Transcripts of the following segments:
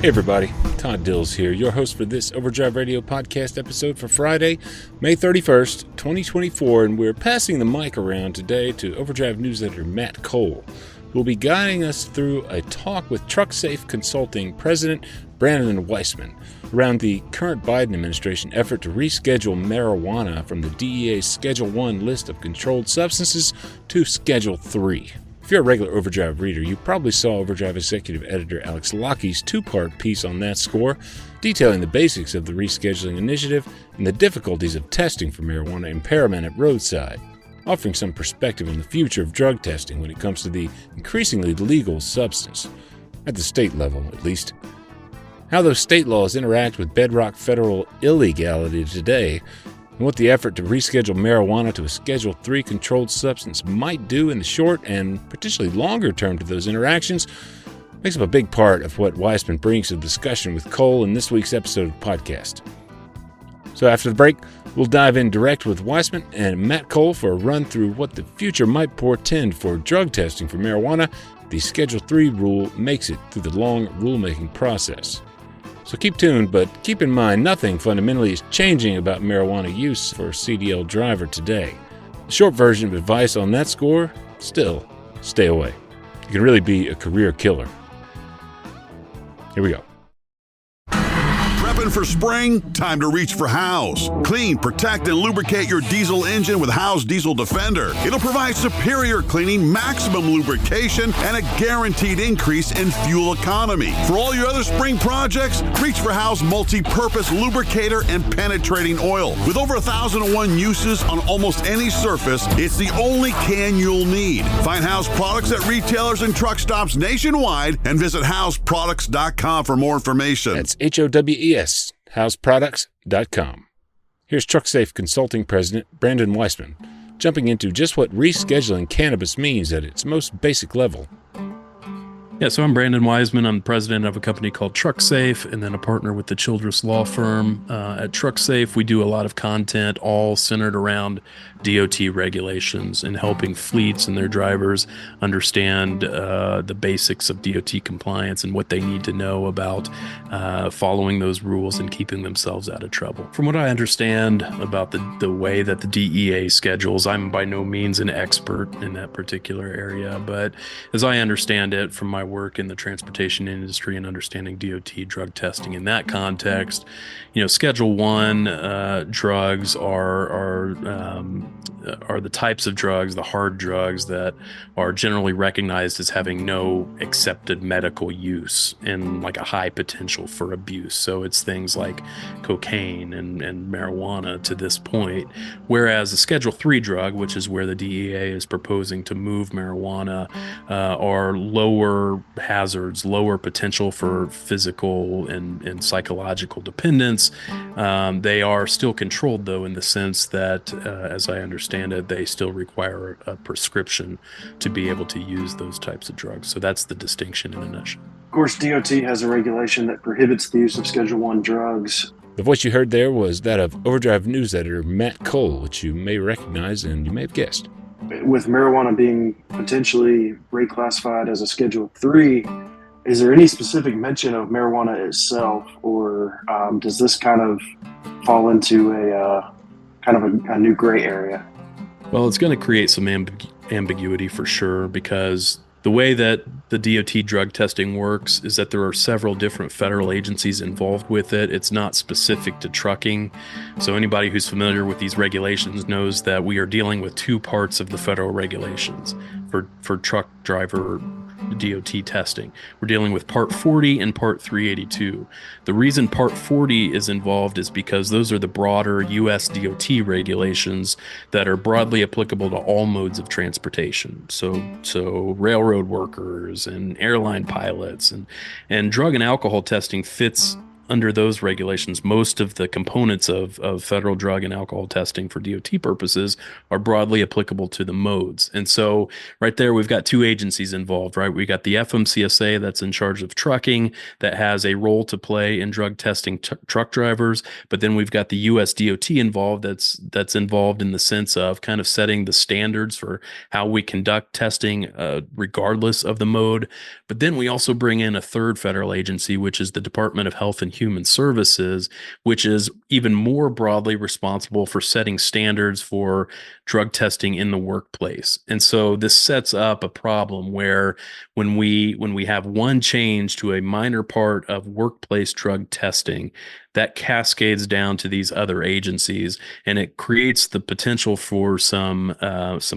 Hey everybody, Todd Dills here, your host for this Overdrive Radio podcast episode for Friday, May 31st, 2024, and we're passing the mic around today to Overdrive news editor Matt Cole, who will be guiding us through a talk with TruckSafe Consulting President Brandon Weissman around the current Biden administration effort to reschedule marijuana from the DEA's Schedule 1 list of controlled substances to Schedule 3. If you're a regular Overdrive reader, you probably saw Overdrive executive editor Alex Lockey's two-part piece on that score, detailing the basics of the rescheduling initiative and the difficulties of testing for marijuana impairment at roadside, offering some perspective on the future of drug testing when it comes to the increasingly legal substance, at the state level at least. How those state laws interact with bedrock federal illegality today, and what the effort to reschedule marijuana to a Schedule 3 controlled substance might do in the short and potentially longer term to those interactions makes up a big part of what Weissman brings to the discussion with Cole in this week's episode of the podcast. So after the break, we'll dive in direct with Weissman and Matt Cole for a run through what the future might portend for drug testing for marijuana. The Schedule 3 rule makes it through the long rulemaking process. So keep tuned, but keep in mind nothing fundamentally is changing about marijuana use for a CDL driver today. The short version of advice on that score, still, stay away. It can really be a career killer. Here we go. Prepping for spring? Time to reach for House. Clean, protect, and lubricate your diesel engine with House Diesel Defender. It'll provide superior cleaning, maximum lubrication, and a guaranteed increase in fuel economy. For all your other spring projects, reach for House Multi-Purpose Lubricator and Penetrating Oil. With over 1,001 uses on almost any surface, it's the only can you'll need. Find House products at retailers and truck stops nationwide and visit houseproducts.com for more information. That's HOWES, houseproducts.com. Here's TruckSafe Consulting President Brandon Weissman, jumping into just what rescheduling cannabis means at its most basic level. Yeah, so I'm Brandon Weissman. I'm president of a company called TruckSafe and then a partner with the Childress Law Firm. At TruckSafe, we do a lot of content all centered around DOT regulations and helping fleets and their drivers understand the basics of DOT compliance and what they need to know about following those rules and keeping themselves out of trouble. From what I understand about the way that the DEA schedules, I'm by no means an expert in that particular area, but as I understand it from my work in the transportation industry and understanding DOT drug testing in that context, Schedule 1 drugs are the types of drugs, the hard drugs that are generally recognized as having no accepted medical use and like a high potential for abuse. So it's things like cocaine and marijuana to this point. Whereas a Schedule 3 drug, which is where the DEA is proposing to move marijuana, are lower hazards, lower potential for physical and psychological dependence. They are still controlled, though, in the sense that, as I understand it, they still require a prescription to be able to use those types of drugs. So that's the distinction in a nutshell. Of course, DOT has a regulation that prohibits the use of Schedule 1 drugs. The voice you heard there was that of Overdrive news editor Matt Cole, which you may recognize and you may have guessed. With marijuana being potentially reclassified as a Schedule 3, is there any specific mention of marijuana itself, or does this kind of fall into a new gray area? Well, it's going to create some ambiguity for sure, because the way that the DOT drug testing works is that there are several different federal agencies involved with it. It's not specific to trucking. So anybody who's familiar with these regulations knows that we are dealing with two parts of the federal regulations for truck driver DOT testing. We're dealing with Part 40 and Part 382. The reason Part 40 is involved is because those are the broader U.S. DOT regulations that are broadly applicable to all modes of transportation. So railroad workers and airline pilots and drug and alcohol testing fits under those regulations, most of the components of federal drug and alcohol testing for DOT purposes are broadly applicable to the modes. And so right there, we've got two agencies involved, right? We got the FMCSA that's in charge of trucking, that has a role to play in drug testing truck drivers. But then we've got the US DOT involved that's involved in the sense of kind of setting the standards for how we conduct testing, regardless of the mode. But then we also bring in a third federal agency, which is the Department of Health and Human Services, which is even more broadly responsible for setting standards for drug testing in the workplace. And so this sets up a problem where when we have one change to a minor part of workplace drug testing, that cascades down to these other agencies, and it creates the potential for some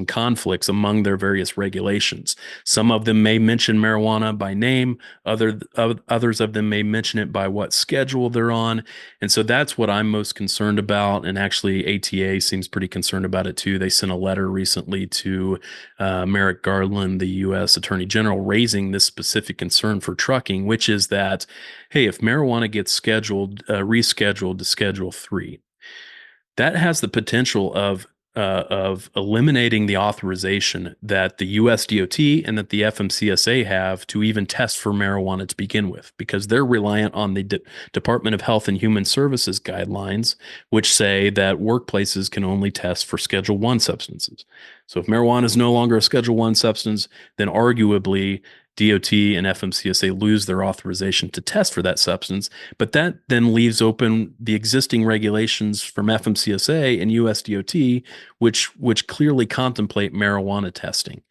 conflicts among their various regulations. Some of them may mention marijuana by name, others of them may mention it by what schedule they're on, and so that's what I'm most concerned about. And actually, ATA seems pretty concerned about it too. They sent a letter recently to Merrick Garland, the U.S. Attorney General, raising this specific concern for trucking, which is that, hey, if marijuana gets rescheduled to Schedule 3, that has the potential of eliminating the authorization that the US DOT and that the FMCSA have to even test for marijuana to begin with, because they're reliant on the Department of Health and Human Services guidelines, which say that workplaces can only test for Schedule 1 substances. So if marijuana is no longer a Schedule 1 substance, then arguably DOT and FMCSA lose their authorization to test for that substance, but that then leaves open the existing regulations from FMCSA and US DOT, which clearly contemplate marijuana testing.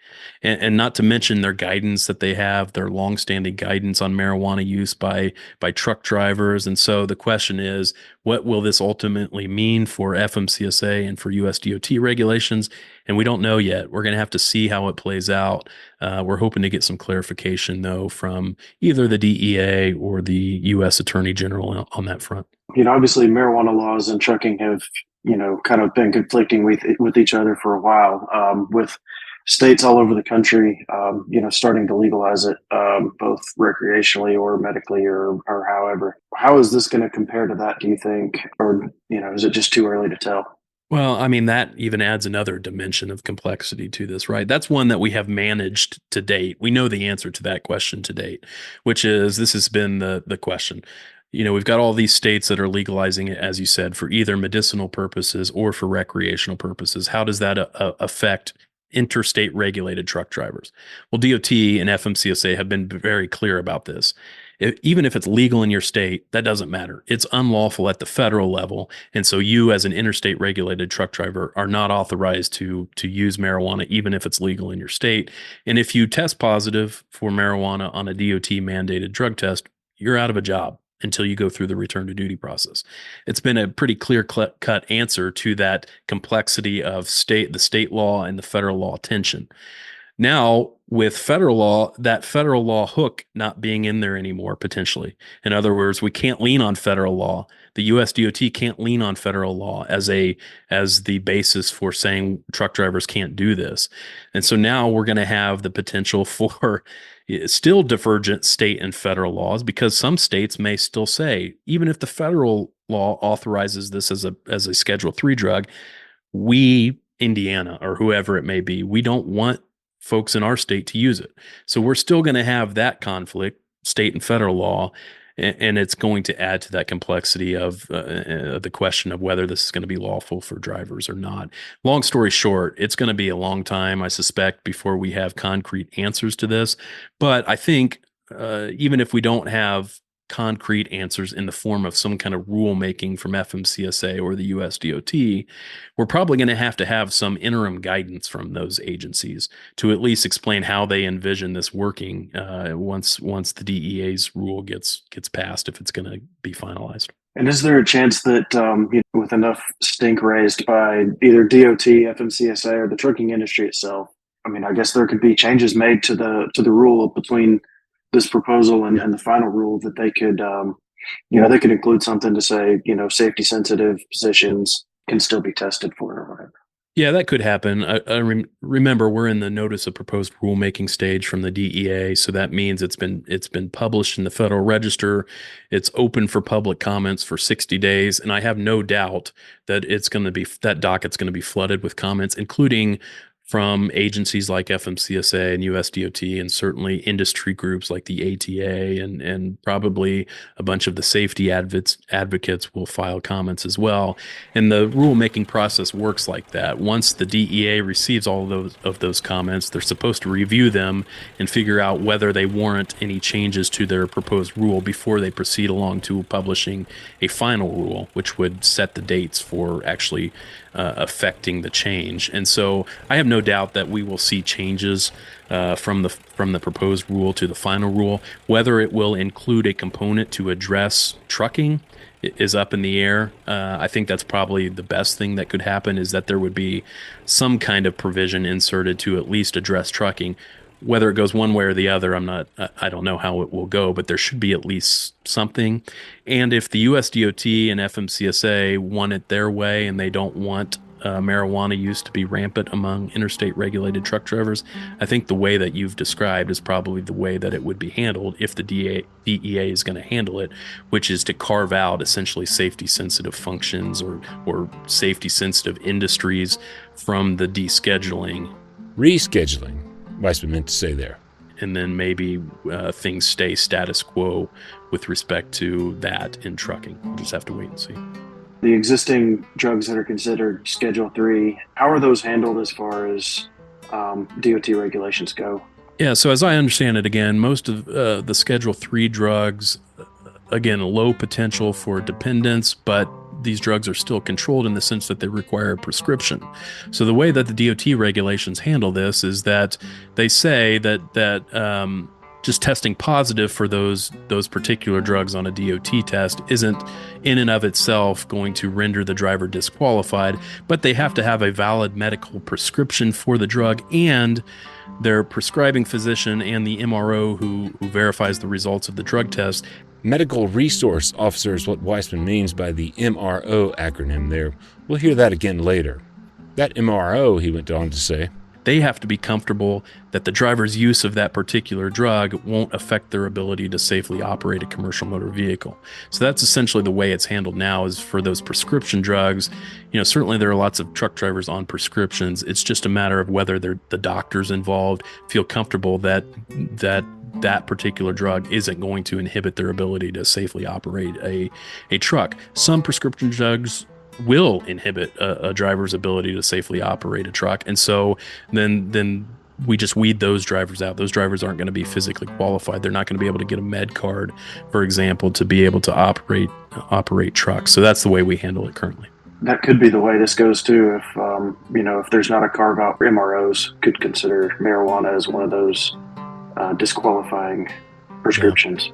And not to mention their guidance that they have, their longstanding guidance on marijuana use by truck drivers. And so the question is, what will this ultimately mean for FMCSA and for US DOT regulations? And we don't know yet. We're going to have to see how it plays out. We're hoping to get some clarification, though, from either the DEA or the U.S. Attorney General on that front. Obviously, marijuana laws and trucking have, kind of been conflicting with each other for a while, with states all over the country, starting to legalize it, both recreationally or medically or however. How is this going to compare to that, do you think? Or, is it just too early to tell? Well, I mean, that even adds another dimension of complexity to this, right? That's one that we have managed to date. We know the answer to that question to date, which is, this has been the question. We've got all these states that are legalizing it, as you said, for either medicinal purposes or for recreational purposes. How does that affect interstate regulated truck drivers? Well, DOT and FMCSA have been very clear about this. Even if it's legal in your state, that doesn't matter. It's unlawful at the federal level. And so you, as an interstate regulated truck driver, are not authorized to use marijuana, even if it's legal in your state. And if you test positive for marijuana on a DOT mandated drug test, you're out of a job until you go through the return to duty process. It's been a pretty clear-cut answer to that complexity of the state law and the federal law tension. Now, with federal law, that federal law hook not being in there anymore, potentially. In other words, we can't lean on federal law. The US DOT can't lean on federal law as the basis for saying truck drivers can't do this. And so now we're going to have the potential for still divergent state and federal laws, because some states may still say, even if the federal law authorizes this as a Schedule 3 drug, we, Indiana or whoever it may be, we don't want folks in our state to use it. So we're still going to have that conflict, state and federal law, and it's going to add to that complexity of the question of whether this is going to be lawful for drivers or not. Long story short, it's going to be a long time, I suspect, before we have concrete answers to this. But I think even if we don't have concrete answers in the form of some kind of rulemaking from FMCSA or the US DOT, we're probably going to have some interim guidance from those agencies to at least explain how they envision this working once the DEA's rule gets passed, if it's going to be finalized. And is there a chance that with enough stink raised by either DOT, FMCSA, or the trucking industry itself, I guess there could be changes made to the rule between this proposal and the final rule, that they could, they could include something to say, safety sensitive positions can still be tested for, or whatever? Yeah, that could happen. Remember, we're in the notice of proposed rulemaking stage from the DEA, so that means it's been published in the Federal Register. It's open for public comments for 60 days, and I have no doubt that that docket's going to be flooded with comments, including from agencies like FMCSA and USDOT, and certainly industry groups like the ATA, and probably a bunch of the safety advocates will file comments as well. And the rulemaking process works like that. Once the DEA receives all of those comments, they're supposed to review them and figure out whether they warrant any changes to their proposed rule before they proceed along to publishing a final rule, which would set the dates for actually affecting the change. And so I have no doubt that we will see changes from the proposed rule to the final rule. Whether it will include a component to address trucking is up in the air. I think that's probably the best thing that could happen, is that there would be some kind of provision inserted to at least address trucking. Whether it goes one way or the other, I don't know how it will go, but there should be at least something. And if the USDOT and FMCSA want it their way and they don't want marijuana use to be rampant among interstate regulated truck drivers, I think the way that you've described is probably the way that it would be handled if the DEA is going to handle it, which is to carve out essentially safety sensitive functions or safety sensitive industries from the descheduling. Rescheduling, Weissman meant to say there. And then maybe things stay status quo with respect to that in trucking. We'll just have to wait and see. The existing drugs that are considered Schedule 3, how are those handled as far as DOT regulations go? Yeah, so as I understand it, again, most of the Schedule 3 drugs, again, low potential for dependence, but these drugs are still controlled in the sense that they require a prescription. So the way that the DOT regulations handle this is that they say that just testing positive for those particular drugs on a DOT test isn't in and of itself going to render the driver disqualified, but they have to have a valid medical prescription for the drug, and their prescribing physician and the MRO who verifies the results of the drug test. Medical resource officer is what Weissman means by the MRO acronym there. We'll hear that again later. That MRO, he went on to say, they have to be comfortable that the driver's use of that particular drug won't affect their ability to safely operate a commercial motor vehicle. So that's essentially the way it's handled now, is for those prescription drugs. Certainly there are lots of truck drivers on prescriptions. It's just a matter of whether the doctors involved feel comfortable that particular drug isn't going to inhibit their ability to safely operate a truck. Some prescription drugs will inhibit a driver's ability to safely operate a truck. And so then we just weed those drivers out. Those drivers aren't going to be physically qualified. They're not going to be able to get a med card, for example, to be able to operate trucks. So that's the way we handle it currently. That could be the way this goes too. If there's not a carve out, MROs could consider marijuana as one of those disqualifying prescriptions. Yeah.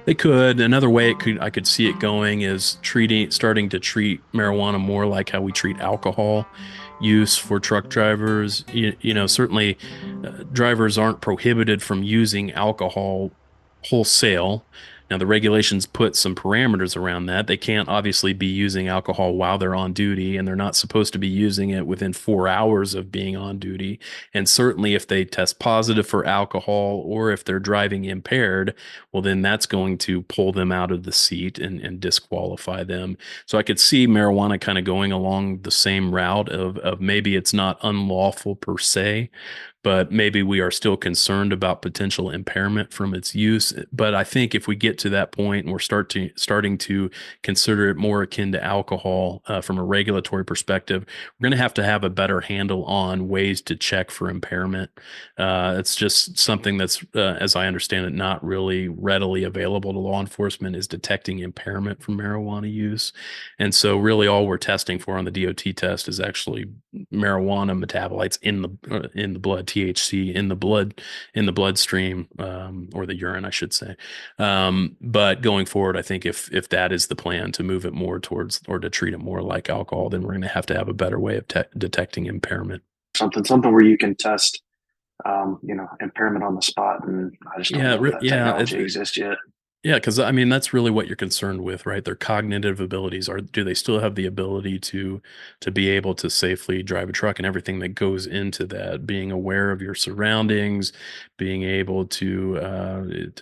They could. Another way I could see it going is starting to treat marijuana more like how we treat alcohol use for truck drivers. Certainly drivers aren't prohibited from using alcohol wholesale. Now, the regulations put some parameters around that. They can't obviously be using alcohol while they're on duty, and they're not supposed to be using it within 4 hours of being on duty. And certainly if they test positive for alcohol, or if they're driving impaired, well, then that's going to pull them out of the seat and disqualify them. So I could see marijuana kind of going along the same route of maybe it's not unlawful per se, but maybe we are still concerned about potential impairment from its use. But I think if we get to that point and we're starting to consider it more akin to alcohol from a regulatory perspective, we're going to have a better handle on ways to check for impairment. It's just something that's, as I understand it, not really readily available to law enforcement, is detecting impairment from marijuana use. And so really all we're testing for on the DOT test is actually marijuana metabolites in the blood, THC in the bloodstream, or the urine, I should say. But going forward, I think if that is the plan, to move it more towards, or to treat it more like alcohol, then we're going to have a better way of detecting impairment. Something where you can test, impairment on the spot. And I just don't know if that technology exists yet. Yeah, because I mean that's really what you're concerned with, right? Their cognitive abilities are do they still have the ability to be able to safely drive a truck and everything that goes into that, being aware of your surroundings, being able to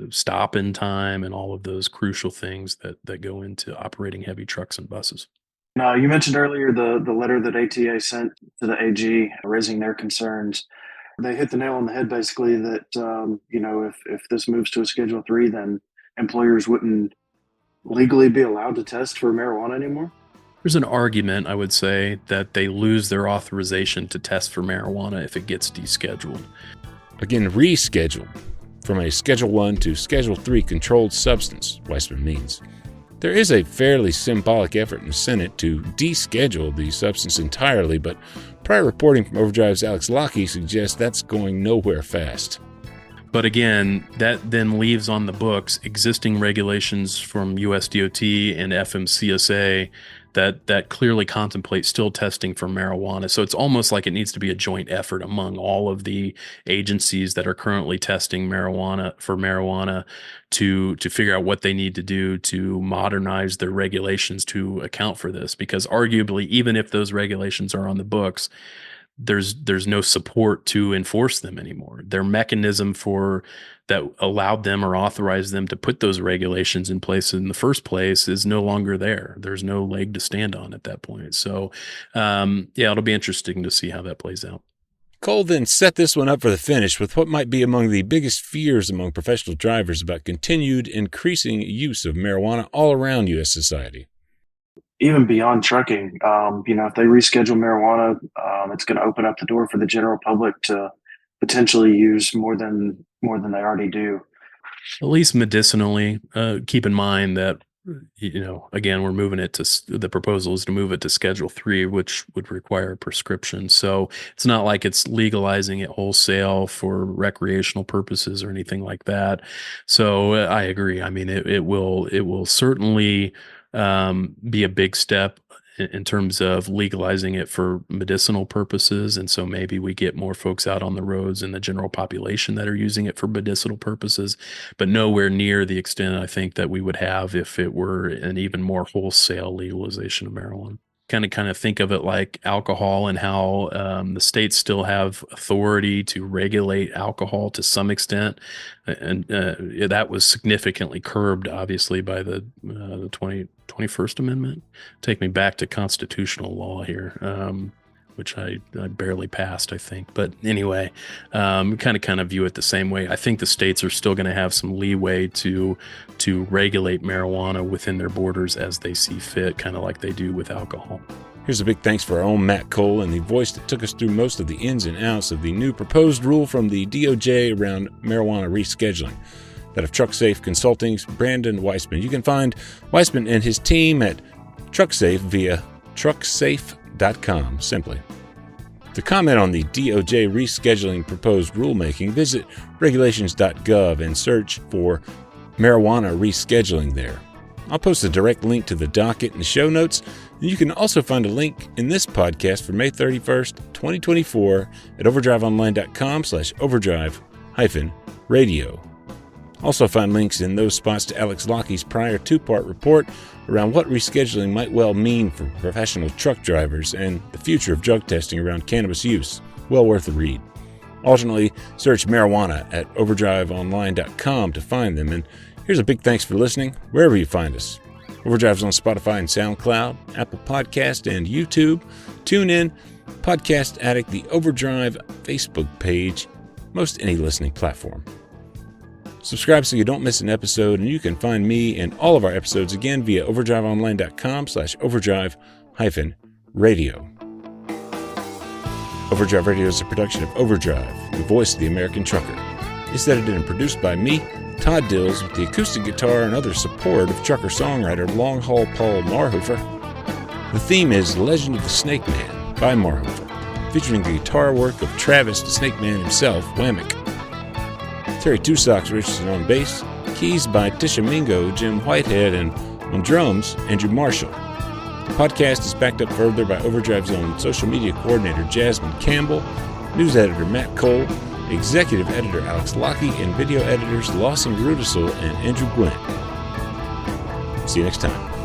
stop in time, and all of those crucial things that go into operating heavy trucks and buses. Now, you mentioned earlier the letter that ATA sent to the AG raising their concerns. They hit the nail on the head basically that, if this moves to a Schedule 3, then employers wouldn't legally be allowed to test for marijuana anymore. There's an argument, I would say, that they lose their authorization to test for marijuana if it gets descheduled. Again, reschedule from a Schedule 1 to Schedule 3 controlled substance, Weissman means. There is a fairly symbolic effort in the Senate to deschedule the substance entirely, but prior reporting from Overdrive's Alex Lockey suggests that's going nowhere fast. But again, that then leaves on the books existing regulations from USDOT and FMCSA that clearly contemplate still testing for marijuana. So it's almost like it needs to be a joint effort among all of the agencies that are currently testing marijuana to figure out what they need to do to modernize their regulations to account for this. Because arguably, even if those regulations are on the books, there's no support to enforce them anymore. Their mechanism for that allowed them or authorized them to put those regulations in place in the first place is no longer there. There's no leg to stand on at that point. So, it'll be interesting to see how that plays out. Cole then set this one up for the finish with what might be among the biggest fears among professional drivers about continued increasing use of marijuana all around U.S. society. Even beyond trucking, if they reschedule marijuana, it's going to open up the door for the general public to potentially use more than they already do. At least medicinally. Keep in mind that, again, we're moving it to the proposal is to move it to Schedule 3, which would require a prescription. So it's not like it's legalizing it wholesale for recreational purposes or anything like that. So I agree. I mean, it will certainly be a big step in terms of legalizing it for medicinal purposes. And so maybe we get more folks out on the roads in the general population that are using it for medicinal purposes, but nowhere near the extent I think that we would have if it were an even more wholesale legalization of marijuana. Kind of think of it like alcohol and how the states still have authority to regulate alcohol to some extent, and that was significantly curbed, obviously, by the 21st Amendment. Take me back to constitutional law here, which I barely passed, I think. But anyway, kind of view it the same way. I think the states are still going to have some leeway to regulate marijuana within their borders as they see fit, kind of like they do with alcohol. Here's a big thanks for our own Matt Cole and the voice that took us through most of the ins and outs of the new proposed rule from the DOJ around marijuana rescheduling. That of TruckSafe Consulting's Brandon Weissman. You can find Weissman and his team at TruckSafe via trucksafe.com, simply. To comment on the DOJ rescheduling proposed rulemaking, visit regulations.gov and search for marijuana rescheduling there. I'll post a direct link to the docket in the show notes, and you can also find a link in this podcast for May 31st, 2024 at overdriveonline.com/overdrive-radio. Also find links in those spots to Alex Lockey's prior two-part report around what rescheduling might well mean for professional truck drivers and the future of drug testing around cannabis use. Well worth a read. Alternately, search marijuana at overdriveonline.com to find them. And here's a big thanks for listening wherever you find us. Overdrive's on Spotify and SoundCloud, Apple Podcast and YouTube. Tune in, Podcast Addict, the Overdrive Facebook page, most any listening platform. Subscribe so you don't miss an episode, and you can find me and all of our episodes again via overdriveonline.com/overdrive-radio. Overdrive Radio is a production of Overdrive, the voice of the American trucker. It's edited and produced by me, Todd Dills, with the acoustic guitar and other support of trucker songwriter Long Haul Paul Marhofer. The theme is Legend of the Snake Man by Marhofer, featuring the guitar work of Travis the Snake Man himself, Whammick. Terry Two Socks Richardson on bass, keys by Tisha Mingo, Jim Whitehead, and on drums, Andrew Marshall. The podcast is backed up further by Overdrive's own social media coordinator, Jasmine Campbell, news editor, Matt Cole, executive editor Alex Lockie, and video editors Lawson Rudisell and Andrew Gwynn. See you next time.